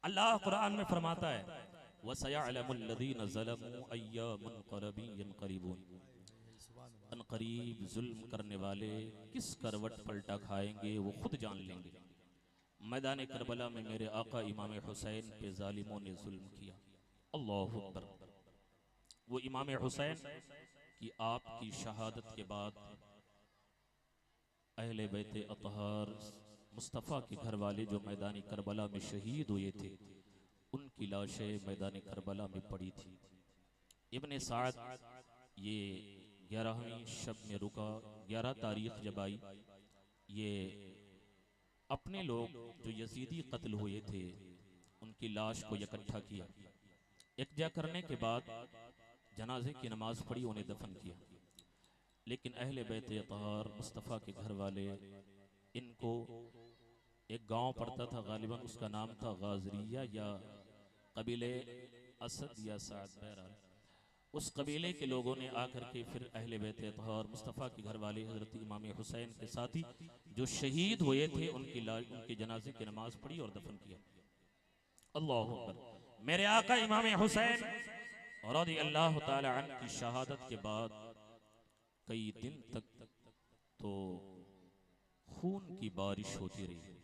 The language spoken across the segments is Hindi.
अल्लाह कुरान में फरमाता है वसयअलमुल्लज़ीना ज़लमू अय्या मुनक़लबिन यनक़लिबून, अनक़रीब जुल्म करने वाले किस करवट पलटा खाएंगे वो खुद जान लेंगे। मैदान करबला में मेरे आका इमाम हुसैन पे जालिमों ने जुल्म किया। अल्लाहु अकबर। वो इमाम हुसैन की आपकी शहादत के बाद अहले बैत अतहार मुस्तफ़ा के घर वाले जो मैदान करबला में शहीद हुए थे, उनकी लाशें मैदान करबला में पड़ी थी। इब्ने साद ये 11वीं शब में रुका, 11 तारीख जब आई, ये अपने लोग जो यजीदी कत्ल हुए थे उनकी लाश को इकट्ठा किया, इकट्ठा करने के बाद जनाजे की नमाज पढ़ी, उन्हें दफन किया। लेकिन अहले बैत अतहार मुस्तफ़ा के घर वाले इनको एक गांव पड़ता था, गालिबन उसका नाम था गाजरिया या कबीले असद या साद, बहरहाल उस कबीले के लोगों ने आकर के फिर अहले बैत अतहार मुस्तफ़ा के घर वाले हज़रत इमाम हुसैन के साथी जो शहीद हुए थे उनके जनाजे की नमाज पढ़ी और दफन किया। अल्लाहु अकबर। मेरे आका इमाम हुसैन रज़ियल्लाहु ताला अन्हु की शहादत के बाद कई दिन तक तो खून की बारिश होती रही।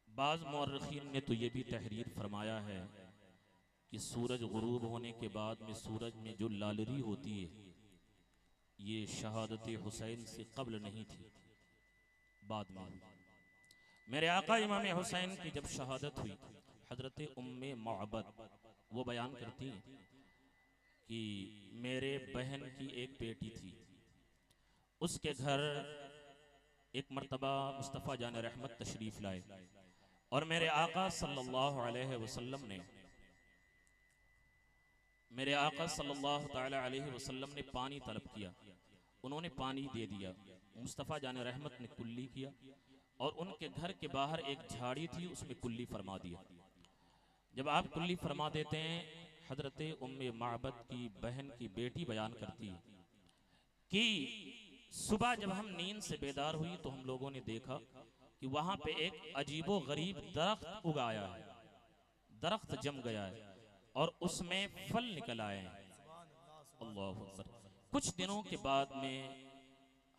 बाज़ मुअर्रिखीन ने तो ये भी तहरीर फरमाया है कि सूरज गुरूब होने के बाद में सूरज में जो लालरी होती है ये शहादत हुसैन से कब्ल नहीं थी, बाद में हुई। मेरे आका इमाम हुसैन की जब शहादत हुई, हजरत उम्मे मअबद वो बयान करती हैं कि मेरे बहन की एक बेटी थी, उसके घर एक मर्तबा मुस्तफ़ा जान रहमत तशरीफ लाए और मेरे आका सल्लल्लाहु अलैहि वसल्लम ने पानी तलब किया, उन्होंने पानी दे दिया। मुस्तफ़ा जान रहमत ने कुल्ली किया और उनके घर के बाहर एक झाड़ी थी, उसमें कुल्ली फरमा दिया। जब आप कुल्ली फरमा देते हैं, हजरत उम्मे मअबद की बहन की बेटी बयान करती है कि सुबह जब हम नींद से बेदार हुई तो हम लोगों ने देखा कि वहां पे एक अजीबो गरीब दरख्त उगाया है, दरख्त जम गया है और उसमें फल निकल आए हैं। अल्लाहु अकबर। कुछ दिनों के बाद में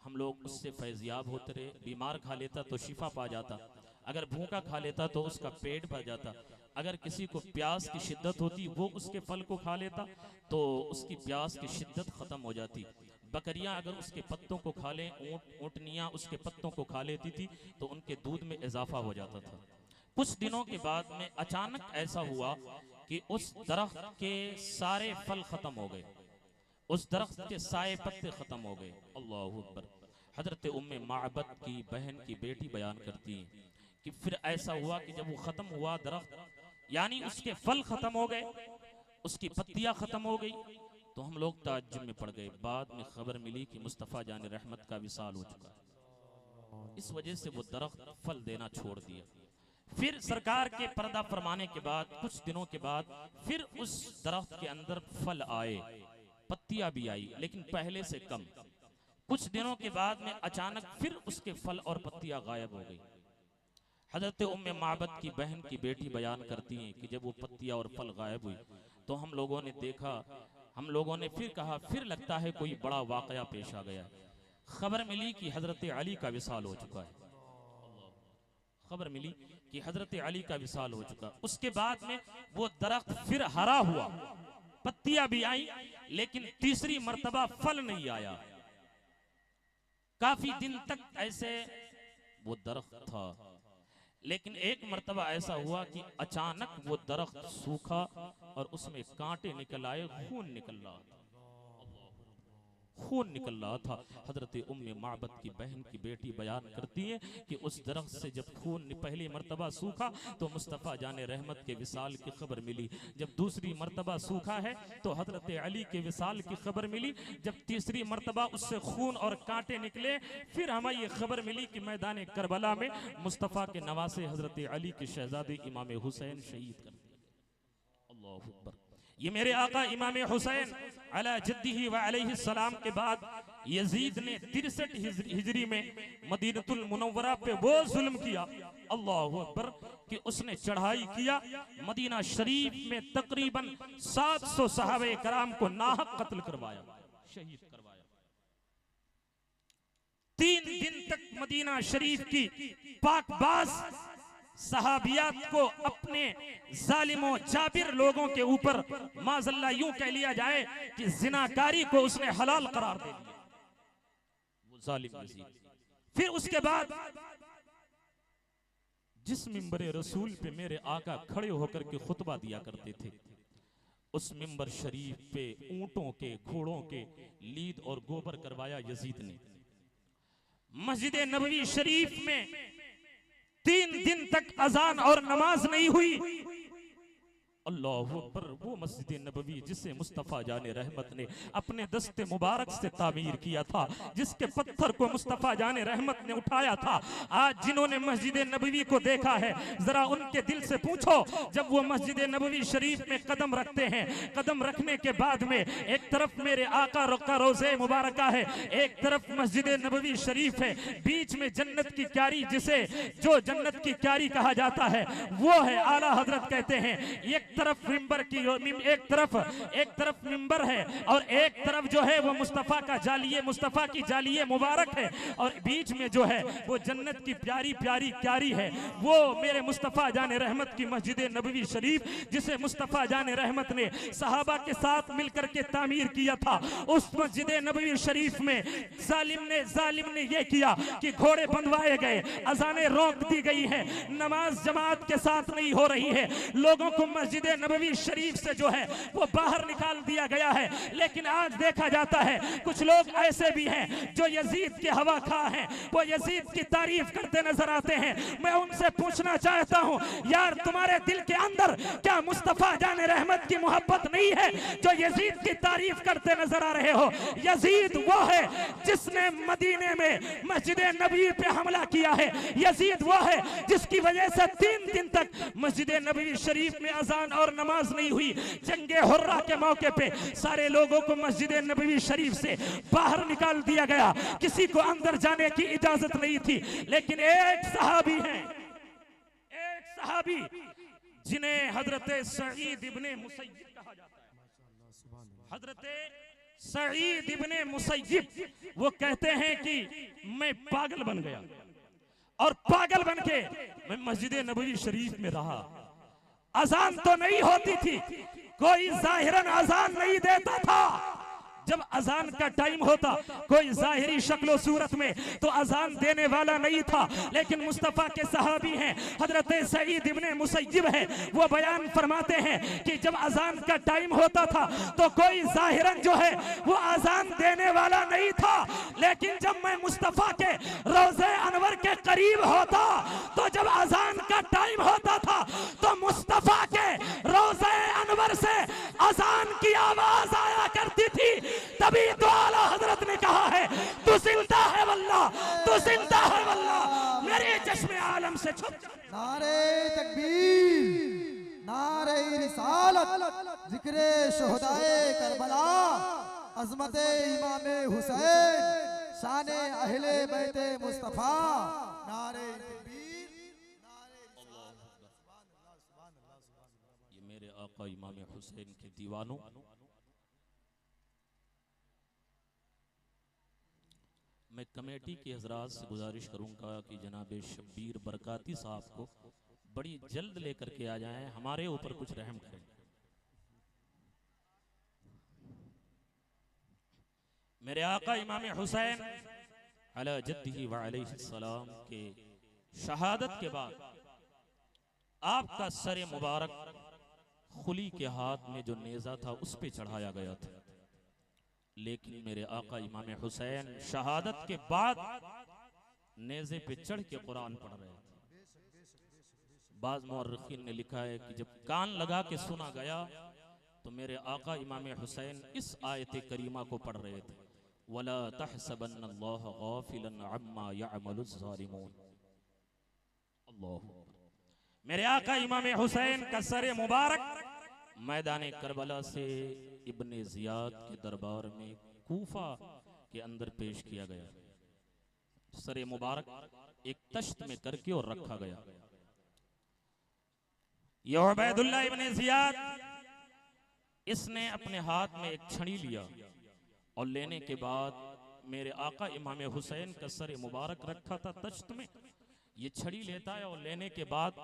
हम लोग उससे फैज़याब होते रहे। बीमार खा लेता तो शिफा पा जाता, अगर भूखा खा लेता तो उसका पेट भर जाता, अगर किसी को प्यास की शिद्दत होती वो उसके फल को खा लेता तो उसकी प्यास की शिद्दत ख़त्म हो जाती। बकरियां अगर उसके पत्तों को खा लें, ऊँटनियाँ उसके पत्तों को खा लेती थी तो उनके दूध में इजाफा हो जाता था। कुछ दिनों के बाद में अचानक ऐसा हुआ कि उस दरख्त के सारे फल खत्म हो गए, उस दरख्त के सारे पत्ते खत्म हो गए। अल्लाहु अकबर। हजरत उम्मे मअबद की बहन की बेटी बयान करती है कि फिर ऐसा हुआ कि जब वो खत्म हुआ दरख्त, यानी उसके फल खत्म हो गए, उसकी पत्तियां खत्म हो गई, तो हम लोग ताज्जुब में पड़ गए। बाद में खबर मिली कि मुस्तफ़ा जान रहमत का विसाल हो चुका है, इस वजह से वो दरख्त फल देना छोड़ दिया। फिर सरकार के पर्दा फरमाने के बाद कुछ दिनों के बाद फिर उस दरख्त के अंदर फल आए, पत्तियां भी आई, लेकिन पहले से कम। कुछ दिनों के बाद में अचानक फिर उसके फल और पत्तियां गायब हो गई। हजरत उम्मे मअबद की बहन की बेटी बयान करती हैं कि जब वो पत्तियां और फल गायब हुई तो हम लोगों ने देखा, हम लोगों ने फिर कहा फिर लगता है कोई बड़ा वाकया पेश आ गया। खबर मिली कि हजरत अली का विसाल हो चुका है। खबर मिली कि हजरत अली का विसाल हो चुका। उसके बाद में वो दरख्त फिर हरा हुआ, पत्तियां भी आई, लेकिन तीसरी मर्तबा फल नहीं आया। काफी दिन तक ऐसे वो दरख्त था, लेकिन एक मर्तबा ऐसा हुआ कि अचानक वो दरख्त सूखा और उसमें कांटे निकल आए, खून निकल रहा था, खून निकल रहा था। हजरत उम्मे मअबद की बहन की बेटी बयान करती है कि उस दरख्त से जब खून पहली मर्तबा सूखा तो मुस्तफ़ा जाने रहमत के विसाल की खबर मिली। जब दूसरी मर्तबा सूखा है तो हजरत अली के विसाल की खबर मिली। जब तीसरी मर्तबा उससे खून और कांटे निकले, फिर हमें ये खबर मिली कि मैदान करबला में मुस्तफ़ा के नवासे हजरत अली के शहजादे इमाम हुसैन शहीद कर दिए। अल्लाहु अकबर। ये मेरे आका इमाम हुसैन अला जद्दिही व अलैहि सलाम के बाद यजीद ने 63 हिजरी में मदीनतुल मुनव्वरा पे वो जुल्म किया अल्लाहु अकबर, कि उसने चढ़ाई किया। मदीना शरीफ में तकरीबन 700 सहाबे कराम को नाहक कत्ल करवाया, शहीद करवाया। 3 दिन तक मदीना शरीफ की पाकबाज सहाबियात को अपने जालिमों जाबिर लोगों के ऊपर माज़अल्लाह यूं कह लिया जाए कि जिनाकारी को उसने हलाल करार दे दिया, वो जालिम यजीद। फिर उसके बाद जिस मिंबर रसूल पे मेरे आका खड़े होकर के खुतबा दिया करते थे, उस मिंबर शरीफ पे ऊंटों के घोड़ों के लीद और गोबर करवाया यजीद ने। मस्जिद नबवी शरीफ में 3 दिन तक अजान और नमाज नहीं हुई। अल्लाहु अकबर, वो मस्जिद नबवी जिसे मुस्तफ़ा जाने रहमत ने अपने दस्ते मुबारक से तामीर किया था, जिसके पत्थर को मुस्तफ़ा जाने रहमत ने उठाया था। आज जिन्होंने मस्जिद नबवी को देखा है, जरा उनके दिल से पूछो, जब वो मस्जिद नबवी शरीफ में कदम रखते हैं, कदम रखने के बाद में एक तरफ मेरे आका का रोज़े मुबारका है, एक तरफ मस्जिद नबवी शरीफ है, बीच में जन्नत की क्यारी, जिसे जो जन्नत की क्यारी कहा जाता है वो है आला हजरत कहते हैं। एक तरफ मिंबर की, एक तरफ मिंबर है और एक तरफ जो है वो मुस्तफ़ा की जालिये मुबारक है, और बीच में जो है वो जन्नत की प्यारी प्यारी क्यारी है। वो मेरे मुस्तफ़ा जाने रहमत की मस्जिद नबवी शरीफ, जिसे मुस्तफ़ा जाने रहमत ने सहाबा के साथ मिलकर के तामीर किया था। उस मस्जिद नबवी शरीफ में जालिम ने ये किया कि घोड़े बंधवाए गए, अजानें रोक दी गई है, नमाज जमात के साथ नहीं हो रही है, लोगों को मस्जिद नबवी शरीफ से जो है वो बाहर निकाल दिया गया है। लेकिन आज देखा जाता है कुछ लोग ऐसे भी हैं जो यजीद के हवा खा हैं, वो यजीद की तारीफ करते नजर आते हैं। मैं उनसे पूछना चाहता हूं, यार तुम्हारे दिल के अंदर क्या मुस्तफ़ा जाने रहमत की मोहब्बत नहीं है जो यजीद की तारीफ करते नजर आ रहे हो? यजीद वो है जिसने मदीने में मस्जिद नबवी पे हमला किया है, यजीद वो है जिसकी वजह से 3 दिन तक मस्जिद नबवी शरीफ में अजान और नमाज नहीं हुई। जंगे हुर्रा के मौके पे सारे लोगों को मस्जिद नबवी शरीफ से बाहर निकाल दिया गया, किसी को अंदर जाने की इजाजत नहीं थी। लेकिन एक सहाबी जिन्हें हजरत सईद इब्ने मुसय्यिब कहा जाता है, हजरत सईद इब्ने मुसय्यिब वो कहते हैं कि मैं पागल बन गया और पागल बन के मैं मस्जिद नबवी शरीफ में रहा। अजान तो नहीं होती थी, कोई जाहिरन अजान नहीं देता था। जब अजान का टाइम होता कोई जाहिरी शक्लो सूरत में तो अजान देने वाला नहीं था। लेकिन मुस्तफ़ा के सहाबी हैं, हजरत सईद इब्ने मुसय्यिब है, वो बयान फरमाते हैं कि जब अजान का टाइम होता था तो कोई जाहिरन जो है वो अजान देने वाला नहीं था। लेकिन जब मैं मुस्तफ़ा के रोज़े अनवर के करीब होता तो जब अजान का टाइम होता था तो मुस्तफ़ा के रोज़े अनवर से अजान की आवाज आया करती थी। तभी तो आला हजरत ने कहा है, तू जिंदा है वल्लाह, तू जिंदा है वल्लाह, मेरे चश्मे आलम से छुप जा। नारे तकबीर, नारे रिसालत, जिक्रे शुहदाए करबला, अज़मते इमामे हुसैन, शाने अहले बैते मुस्तफा। नारे तकबीर, नारे रिसालत। ये मेरे आका इमाम हुसैन के दीवानों, मैं कमेटी के हजरात से गुजारिश करूंगा कि जनाब शब्बीर बरकाती साहब को बड़ी जल्द लेकर के आ जाएं, हमारे ऊपर कुछ रहम करें। मेरे आका इमाम हुसैन अला जद्दिही व अलैहि सलाम के शहादत के बाद आपका सर मुबारक खुली के हाथ में जो नेज़ा था उस पे चढ़ाया गया था। लेकिन मेरे आका इमाम हुसैन शहादत के बाद नेज़े पे चढ़ के कुरान पढ़ रहे थे। बाज़ मुअर्रिखीन ने लिखा है कि जब कान लगा के सुना गया तो मेरे आका इमाम हुसैन इस आयत करीमा को पढ़ रहे थे, वला तहसबन्नल्लाह गाफिलन अम्मा यअमलुज़्ज़ालिमून। अल्लाह, मेरे आका इमाम हुसैन का सर मुबारक मैदान करबला से इब्ने ज़ियाद के दरबार में कूफा के अंदर पेश किया गया। सर मुबारक एक तश्त में करके और रखा गया। ये उबैदुल्लाह इब्ने जियाद, इसने अपने हाथ में एक छड़ी लिया और लेने के बाद मेरे आका इमाम हुसैन का सर मुबारक रखा था तश्त में। ये छड़ी लेता है और लेने के बाद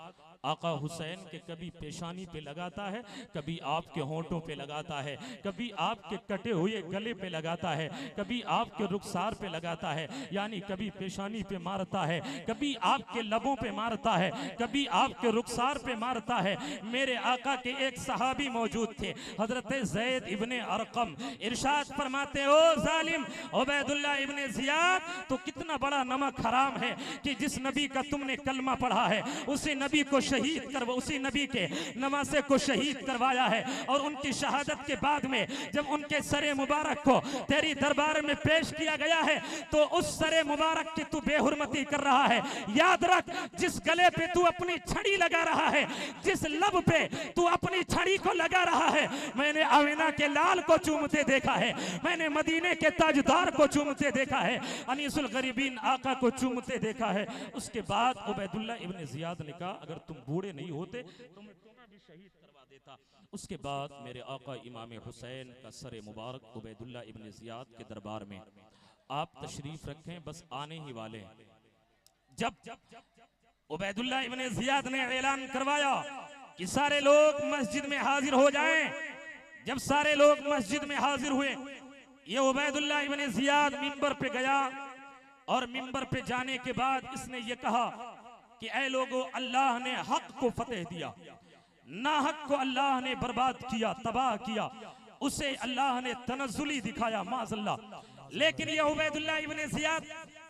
आका हुसैन के कभी पेशानी पे लगाता है, कभी आपके होंठों पे लगाता है, कभी आपके कटे हुए गले पे लगाता है, कभी आपके रुखसार पे लगाता है, यानी कभी पेशानी पे मारता है, कभी आपके लबों पे मारता है, कभी आपके रुखसार पे मारता है। मेरे आका के एक सहाबी मौजूद थे, हजरत ज़ैद इब्ने अरकम, इरशाद फरमाते, ओ जालिम उबैदुल्लाह इब्ने जियाद, तो कितना बड़ा नमक हराम है कि जिस नबी का तुमने कलमा पढ़ा है उसी नबी को शहीद करवा, उसी नबी के नमाज़े को शहीद करवाया है। और उनकी शहादत के बाद में जब उनके सरे मुबारक को तेरी दरबार में पेश किया गया है तो उस सरे मुबारक की तू बेहुरमती कर रहा है। याद रख, जिस गले पे तू अपनी छड़ी लगा रहा है, जिस लब पे तू अपनी छड़ी को लगा रहा है, मैंने आमिना के लाल को चूमते देखा है, मैंने मदीने के ताजदार को चूमते देखा है, अनीसुल गरीबीन आका को चूमते देखा है। उसके बाद उबैदुल्लाह इब्ने जियाद ने कहा, अगर तुम बूढ़े नहीं होते तो मैं तुम्हें भी शहीद करवा देता। उसके बाद मेरे आका इमाम हुसैन का सरे मुबारक उबैदुल्लाह इब्ने जियाद के दरबार में आप तशरीफ रखें, बस आने ही वाले हैं। जब उबैदुल्लाह इब्ने जियाद ने ऐलान करवाया कि सारे लोग मस्जिद में हाजिर हो जाएं, जब सारे लोग मस्जिद में हाजिर हुए, ये उबैदुल्लाह इब्ने जियाद मिंबर पे गया और मिंबर पे जाने के बाद इसने ये कहा कि ऐ लोगों, अल्लाह ने हक को फतेह दिया, ना हक को अल्लाह ने बर्बाद किया, तबाह किया, उसे अल्लाह ने तनज़्ज़ुली दिखाया माज़अल्लाह। लेकिन ये उबैदुल्लाह इब्ने जियाद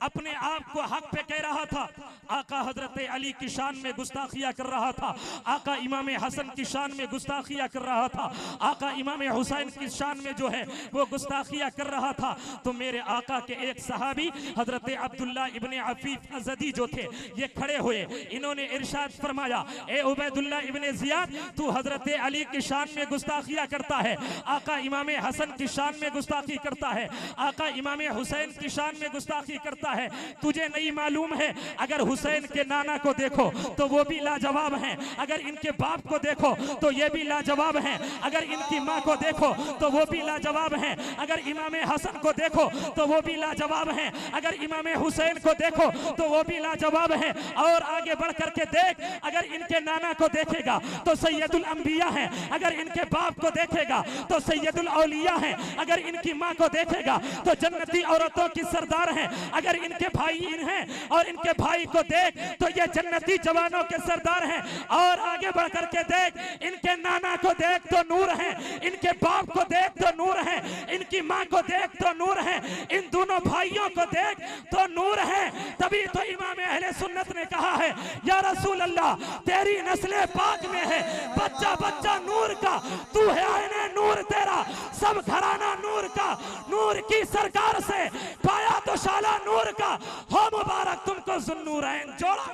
अपने आप को हक पे कह रहा था। आका हजरत अली की शान में गुस्ताखिया कर रहा था, आका इमाम हसन की शान में गुस्ताखिया कर रहा था, आका इमाम हुसैन की शान में जो है वो गुस्ताखिया कर रहा था। तो मेरे आका के एक सहाबी हजरत अब्दुल्ला इब्ने अफीफ अज़दी जो थे, ये खड़े हुए, इन्होंने इरशाद फरमाया, ए उबैदुल्लाह इब्ने जियाद, तू हजरत अली की शान में गुस्ताखिया करता है, आका इमाम हसन की शान में गुस्ताखी करता है, आका इमाम हुसैन की शान में गुस्ताखी करता है। तुझे नहीं मालूम है, अगर हुसैन के नाना को देखो तो वो भी लाजवाब हैं, अगर इनके बाप को देखो तो ये भी लाजवाब हैं, अगर इनकी माँ को देखो तो वो भी लाजवाब हैं, अगर इमाम हसन को देखो तो वो भी लाजवाब हैं, अगर इमाम हुसैन को देखो तो वो भी लाजवाब हैं। और आगे बढ़ करके देख, अगर इनके नाना को देखेगा तो सैयदुल अंबिया हैं, अगर इनके बाप को देखेगा तो सैयदुल औलिया हैं, अगर इनकी माँ को देखेगा तो जन्नती औरतों की सरदार हैं, अगर इनके भाई इन हैं और इनके भाई को देख तो ये जन्नती जवानों के सरदार हैं। और आगे बढ़ करके देख, इनके नाना को देख तो नूर हैं, इनके बाप को देख तो नूर हैं, इनकी माँ को देख तो नूर हैं, इन दोनों भाइयों को देख तो नूर है। तभी तो इमाम अहले सुन्नत ने कहा है, या रसूल अल्लाह, तेरी नस्ले पाक में है बच्चा बच्चा नूर का, तू है आईने नूर, तेरा सब घराना नूर का, नूर की सरकार से पाया तो शाला नूर का, हो मुबारक तुमको ज़ुन्नूरैन जोड़ा।